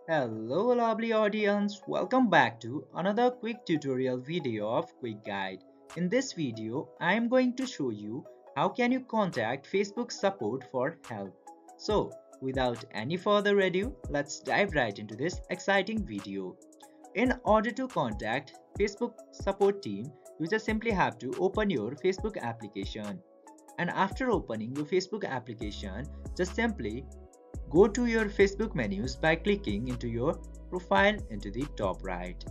Hello lovely audience, welcome back to another quick tutorial video of Quick Guide. In this video, I am going to show you how can you contact Facebook support for help. So, without any further ado, let's dive right into this exciting video. In order to contact Facebook support team, you just simply have to open your Facebook application. And after opening your Facebook application, just simply go to your Facebook menus by clicking into your profile into the top right.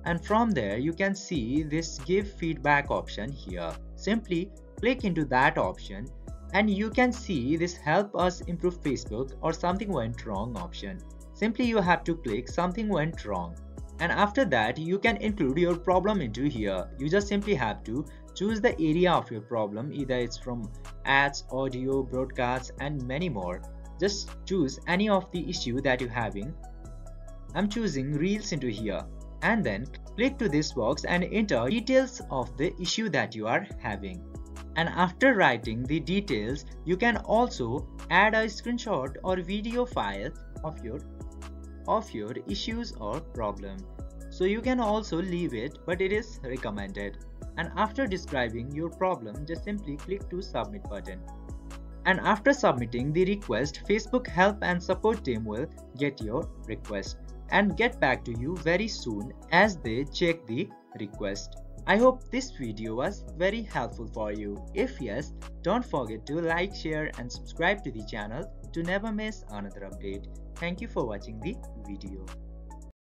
And from there you can see this give feedback option here. Simply click into that option and you can see this help us improve Facebook or something went wrong option. Simply you have to click something went wrong. And after that you can include your problem into here. You just simply have to choose the area of your problem, either it's from ads, audio, broadcasts and many more. Just choose any of the issue that you're having. I'm choosing Reels into here and then click to this box and enter details of the issue that you are having. And after writing the details, you can also add a screenshot or video file of your issues or problem. So you can also leave it, but it is recommended. And after describing your problem, just simply click to submit button. And after submitting the request, Facebook help and support team will get your request and get back to you very soon as they check the request. I hope this video was very helpful for you. If yes, don't forget to like, share and subscribe to the channel to never miss another update. Thank you for watching the video.